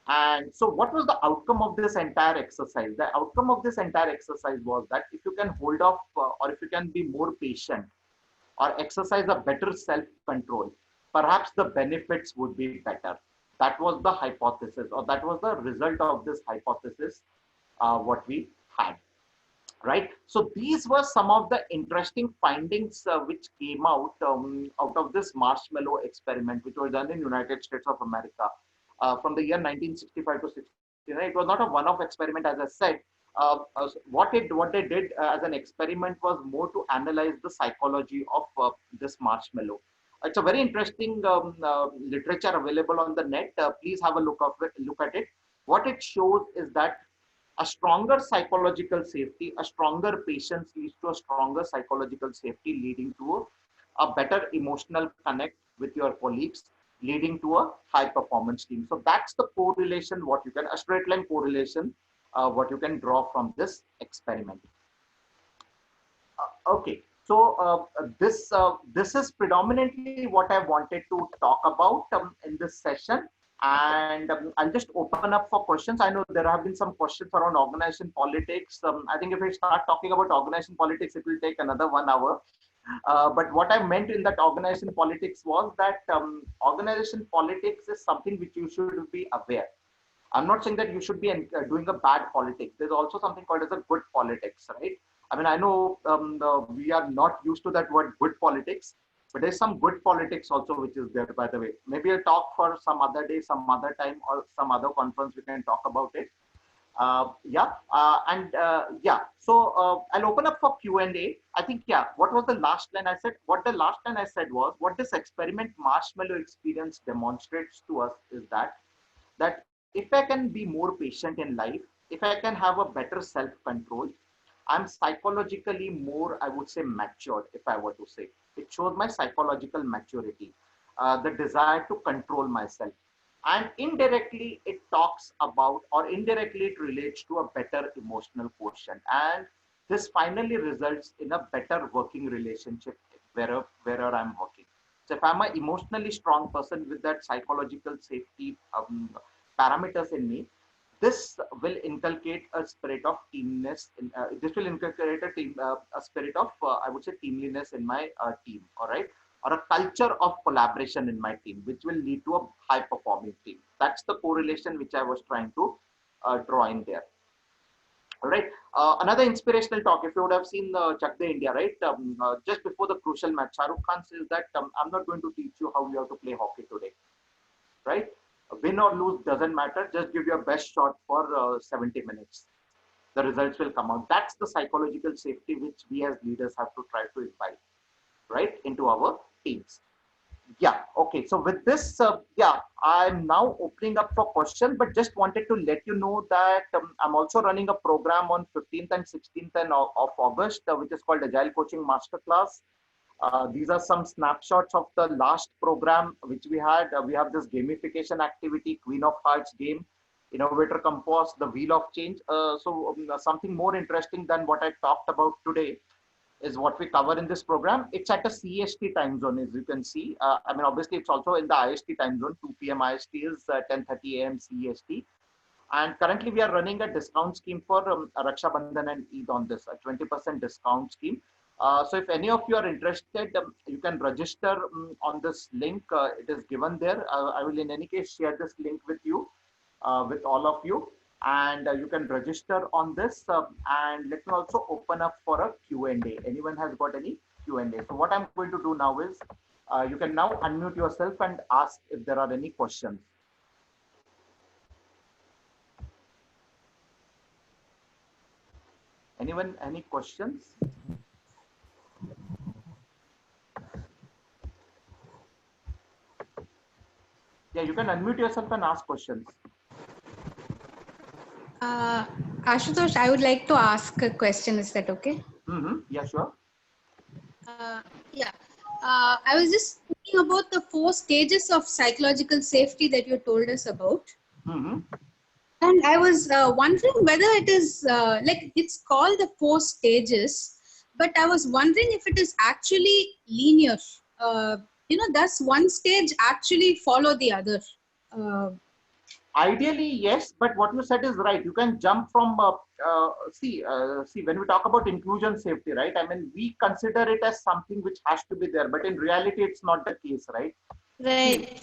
And so what was the outcome of this entire exercise? The outcome of this entire exercise was that if you can hold off or if you can be more patient or exercise a better self-control, perhaps the benefits would be better. That was the hypothesis, or that was the result of this hypothesis, what we had, right? So these were some of the interesting findings which came out of this marshmallow experiment, which was done in United States of America from the year 1965 to 69. It was not a one-off experiment, as I said. What they did as an experiment was more to analyze the psychology of this marshmallow. It's a very interesting literature available on the net. Please have a look at it. What it shows is that a stronger psychological safety, a stronger patience leads to a stronger psychological safety, leading to a better emotional connect with your colleagues, leading to a high performance team. So that's the correlation, a straight line correlation, what you can draw from this experiment. Okay, so this is predominantly what I wanted to talk about in this session. And I'll just open up for questions. I know there have been some questions around organization politics. I think if we start talking about organization politics, it will take another 1 hour. But what I meant in that organization politics was that organization politics is something which you should be aware. I'm not saying that you should be doing a bad politics. There's also something called as a good politics, right? I mean, I know we are not used to that word good politics, but there's some good politics also which is there, by the way. Maybe I'll talk for some other day, some other time, or some other conference we can talk about it. Yeah. So I'll open up for Q&A. I think, yeah, what was the last line I said? What the last line I said was, what this experiment marshmallow experience demonstrates to us is that if I can be more patient in life, if I can have a better self-control, I'm psychologically more, I would say, matured, if I were to say. It shows my psychological maturity, the desire to control myself. And indirectly, it talks about, or indirectly, it relates to a better emotional quotient. And this finally results in a better working relationship wherever I'm working. So if I'm an emotionally strong person with that psychological safety parameters in me, this will inculcate a spirit of teamness. This will inculcate a spirit of, I would say, teamliness in my team, all right? Or a culture of collaboration in my team, which will lead to a high performing team. That's the correlation which I was trying to draw in there. All right. Another inspirational talk, if you would have seen Chak De India, right? Just before the crucial match, Shah Rukh Khan says that I'm not going to teach you how you have to play hockey today, right? Win or lose doesn't matter. Just give your best shot for 70 minutes. the results will come out. That's the psychological safety which we as leaders have to try to imbibe, right, into our teams. Yeah, okay. So with this, I'm now opening up for question, but just wanted to let you know that I'm also running a program on 15th and 16th of August, which is called Agile Coaching Masterclass. These are some snapshots of the last program which we had. We have this gamification activity, Queen of Hearts game, Innovator Compass, the Wheel of Change. Something more interesting than what I talked about today is what we cover in this program. It's at a CST time zone, as you can see. I mean, obviously, it's also in the IST time zone. 2 p.m. IST is 10:30 a.m. CST. And currently, we are running a discount scheme for Raksha Bandhan and Eid on this, a 20% discount scheme. So if any of you are interested, you can register on this link. It is given there. I will in any case share this link with you, with all of you. And you can register on this. And let me also open up for a Q&A. Anyone has got any Q&A? So what I'm going to do now is, you can now unmute yourself and ask if there are any questions. Anyone, any questions? Yeah, you can unmute yourself and ask questions. Ashutosh, I would like to ask a question. Is that okay? Yeah, sure. I was just thinking about the 4 stages of psychological safety that you told us about. And I was wondering whether it is like it's called the 4 stages, but I was wondering if it is actually linear. Does one stage actually follow the other? Ideally, yes, but what you said is right. You can jump from, see, when we talk about inclusion safety, right? I mean, we consider it as something which has to be there, but in reality, it's not the case, right? Right.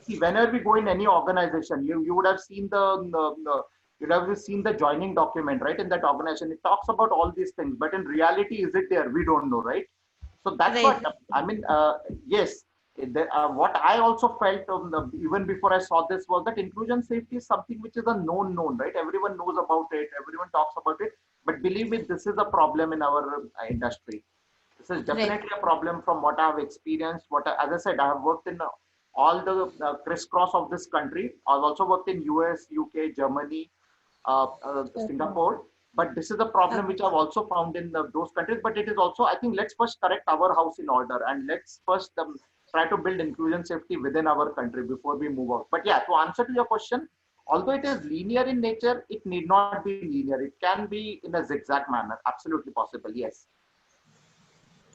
See, whenever we go in any organization, you would have seen you'd have seen the joining document, right? In that organization, it talks about all these things, but in reality, is it there? We don't know, right? So that's Right. what I mean. Yes, what I also felt even before I saw this was that inclusion safety is something which is a known, right? Everyone knows about it. Everyone talks about it. But believe me, this is a problem in our industry. This is definitely a problem from what I have experienced. As I said, I have worked in all the crisscross of this country. I've also worked in US, UK, Germany, Singapore. But this is a problem which I've also found in those countries. But it is also, I think, let's first correct our house in order, and let's first try to build inclusion safety within our country before we move out. But yeah, to answer to your question, although it is linear in nature, it need not be linear. It can be in a zigzag manner. Absolutely possible. Yes.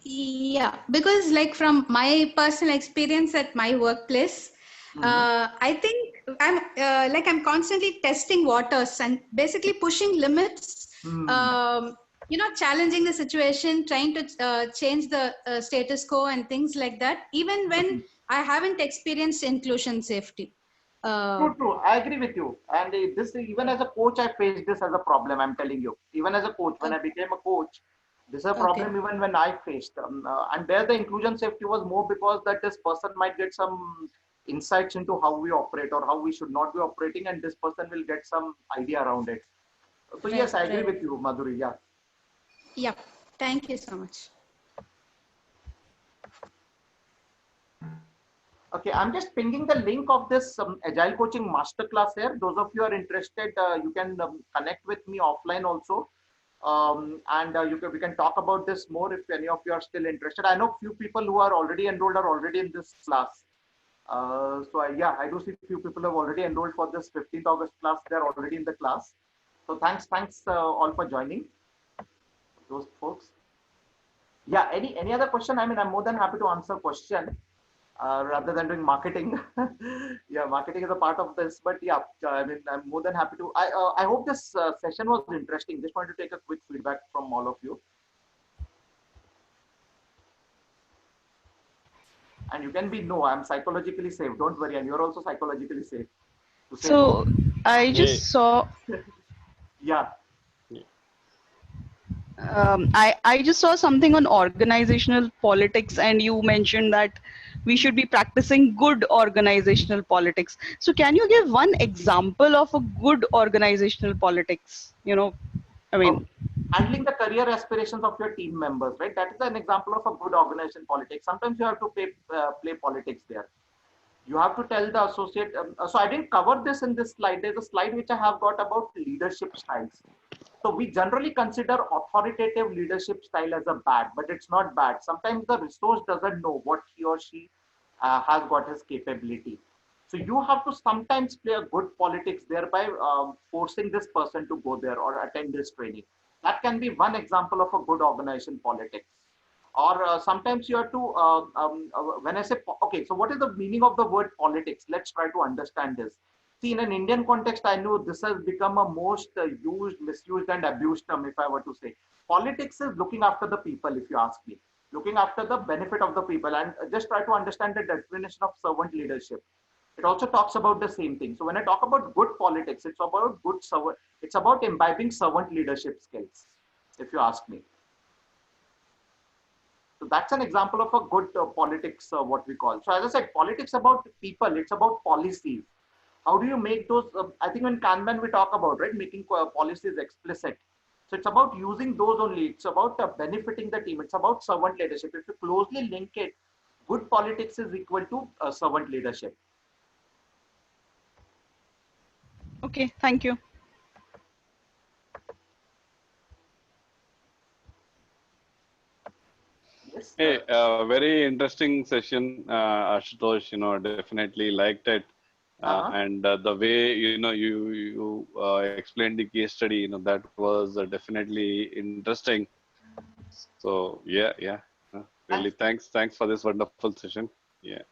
Yeah, because like from my personal experience at my workplace, I think I'm constantly testing waters and basically pushing limits, challenging the situation, trying to change the status quo and things like that, even when I haven't experienced inclusion safety. True. I agree with you. And this, even as a coach, I faced this as a problem. I'm telling you, even as a coach, when I became a coach, this is a problem even when I faced. And there the inclusion safety was more because that this person might get some insights into how we operate or how we should not be operating, and this person will get some idea around it. So yes, I agree with you, Madhuri. Yeah. Yeah. Thank you so much. Okay, I'm just pinging the link of this Agile Coaching Masterclass here. Those of you are interested, you can connect with me offline also. And we can talk about this more if any of you are still interested. I know few people who are already enrolled are already in this class. I do see few people have already enrolled for this 15th August class. They're already in the class. So thanks all for joining. Those folks. Yeah, any other question? I mean, I'm more than happy to answer question. Rather than doing marketing. Yeah, marketing is a part of this, but yeah, I mean, I'm more than happy to. I hope this session was interesting. Just wanted to take a quick feedback from all of you. And you can be, no, I'm psychologically safe. Don't worry. And you're also psychologically safe. So I just saw. Yeah. I just saw something on organizational politics, and you mentioned that we should be practicing good organizational politics. So can you give one example of a good organizational politics? I mean, handling the career aspirations of your team members, right? That is an example of a good organization politics. Sometimes you have to play politics there. You have to tell the associate. So I didn't cover this in this slide. There's a slide which I have got about leadership styles. So we generally consider authoritative leadership style as a bad, but it's not bad. Sometimes the resource doesn't know what he or she has got his capability. So you have to sometimes play a good politics thereby forcing this person to go there or attend this training. That can be one example of a good organization politics. Or sometimes you have to, when I say, okay, so what is the meaning of the word politics? Let's try to understand this. See, in an Indian context, I know this has become a most used, misused, and abused term, if I were to say. Politics is looking after the people, if you ask me, looking after the benefit of the people, and just try to understand the definition of servant leadership. It also talks about the same thing. So when I talk about good politics, it's about good servant. It's about imbibing servant leadership skills, if you ask me. So that's an example of a good politics, what we call. So as I said, politics about people, it's about policies. How do you make those? I think when Kanban we talk about, right, making policies explicit. So it's about using those only. It's about benefiting the team. It's about servant leadership. If you closely link it, good politics is equal to servant leadership. okay, thank you. Yes. Hey, very interesting session, Ashutosh. Definitely liked it, and the way you explained the case study. That was definitely interesting. So yeah. Really, thanks for this wonderful session. Yeah.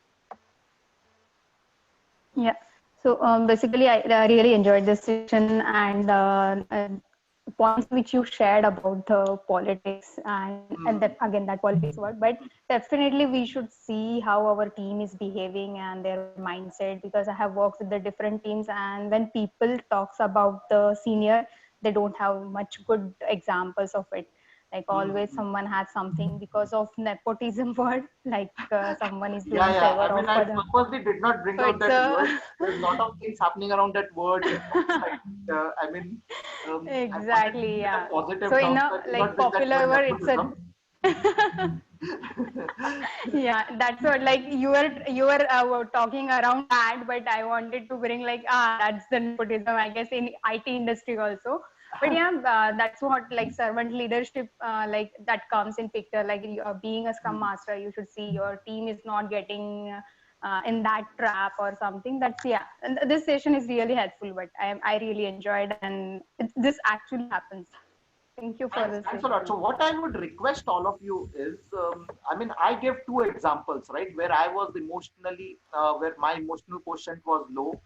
Yeah. So basically, I really enjoyed this session and points which you shared about the politics and that again that politics word. But definitely we should see how our team is behaving and their mindset, because I have worked with the different teams, and when people talks about the senior, they don't have much good examples of it. Like always someone has something because of nepotism word, like someone is doing Yeah. favor I mean, of I other. purposely did not bring So out it's that word. There's a lot of things happening around that word. I mean, I wanted to exactly, give it a yeah. positive So in term, a so I did like not bring that popular word word, it's a nepotism. yeah, that's what, like you were talking around that, but I wanted to bring like that's the nepotism, I guess, in IT industry also. But yeah, that's what like servant leadership like that comes in picture. Like being a scrum master, you should see your team is not getting in that trap or something. That's yeah. And this session is really helpful. But I really enjoyed, and this actually happens. Thank you for this Thanks a lot. So session. what I would request all of you is, I mean, I gave two examples, right, where I was emotionally, where my emotional quotient was low,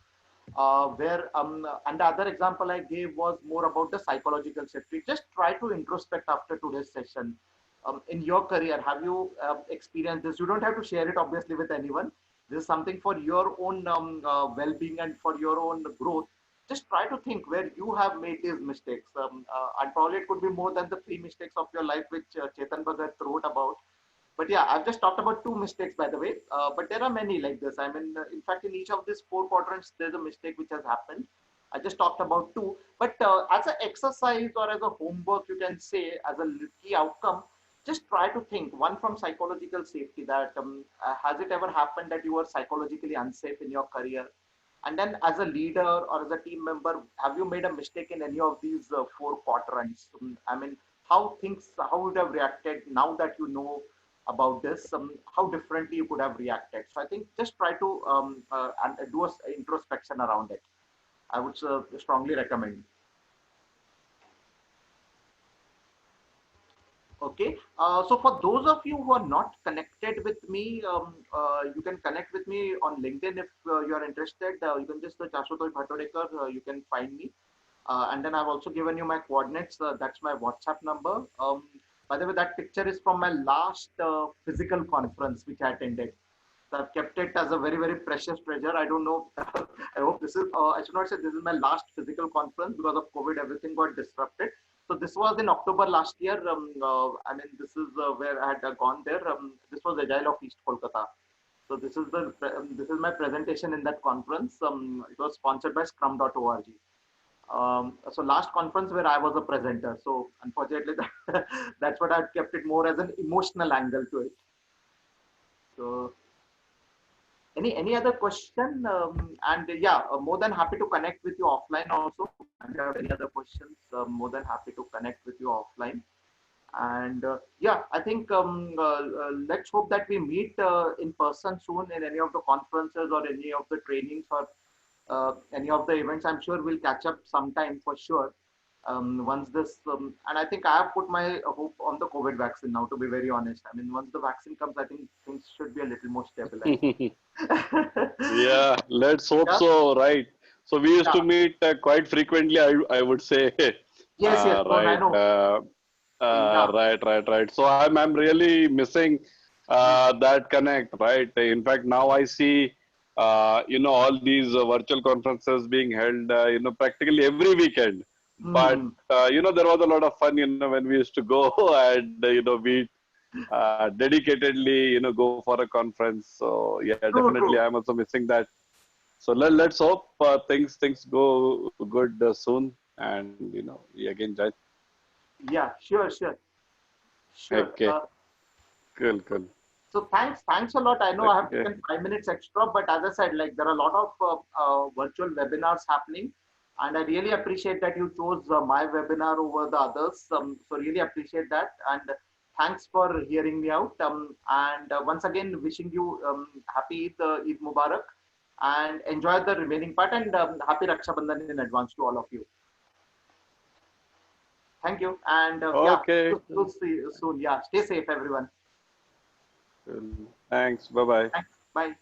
and the other example I gave was more about the psychological safety. Just try to introspect after today's session. In your career, have you experienced this? You don't have to share it obviously with anyone. This is something for your own well-being and for your own growth. Just try to think where you have made these mistakes. And probably it could be more than the three mistakes of your life which Chetan Bhagat wrote about. But yeah, I've just talked about two mistakes, by the way. But there are many like this. I mean, in fact, in each of these four quadrants, there's a mistake which has happened. I just talked about two. But as an exercise or as a homework, you can say, as a key outcome, just try to think one from psychological safety, that has it ever happened that you were psychologically unsafe in your career? And then as a leader or as a team member, have you made a mistake in any of these four quadrants? I mean, how would you have reacted now that you know about this? How differently you could have reacted? So I think just try to and do a introspection around it. I would strongly recommend. Okay, so for those of you who are not connected with me, you can connect with me on LinkedIn if you're interested. You can just search Ashutosh Bhattodekar, you can find me. And then I've also given you my coordinates. That's my WhatsApp number. By the way, that picture is from my last physical conference which I attended. So I've kept it as a very, very precious treasure. I don't know. I hope this is, I should not say this is my last physical conference because of COVID, everything got disrupted. So this was in October last year. I mean, this is where I had gone there. This was Agile of East Kolkata. So this is my presentation in that conference. It was sponsored by Scrum.org. So last conference where I was a presenter. So unfortunately, that's what I've kept it more as an emotional angle to it. So any other question? And yeah, more than happy to connect with you offline also. If you have any other questions, more than happy to connect with you offline. And yeah, I think let's hope that we meet in person soon in any of the conferences or any of the trainings or any of the events. I'm sure we'll catch up sometime for sure. Once this, and I think I have put my hope on the COVID vaccine now, to be very honest. I mean, once the vaccine comes, I think things should be a little more stabilized. Yeah, let's hope Yeah. so, right? So we used Yeah. to meet quite frequently, I would say. Yes, yes, no, I Right. know. Yeah. Right. So I'm really missing that connect, right? In fact, now I see, all these virtual conferences being held, practically every weekend. But, Hmm. there was a lot of fun, when we used to go and, meet dedicatedly, go for a conference. So yeah, True, definitely true. I'm also missing that. So let's hope things go good soon, and we again join. Yeah, sure, sure, sure. Okay, cool. So thanks a lot. I know I have Okay. taken 5 minutes extra, but as I said, like there are a lot of virtual webinars happening, and I really appreciate that you chose my webinar over the others. So really appreciate that, and thanks for hearing me out. And once again, wishing you happy Eid Mubarak, and enjoy the remaining part, and happy Raksha Bandhan in advance to all of you. Thank you, and yeah, Okay. we'll see you soon. Yeah, stay safe, everyone. Cool. Thanks. Bye bye. Thanks. Bye.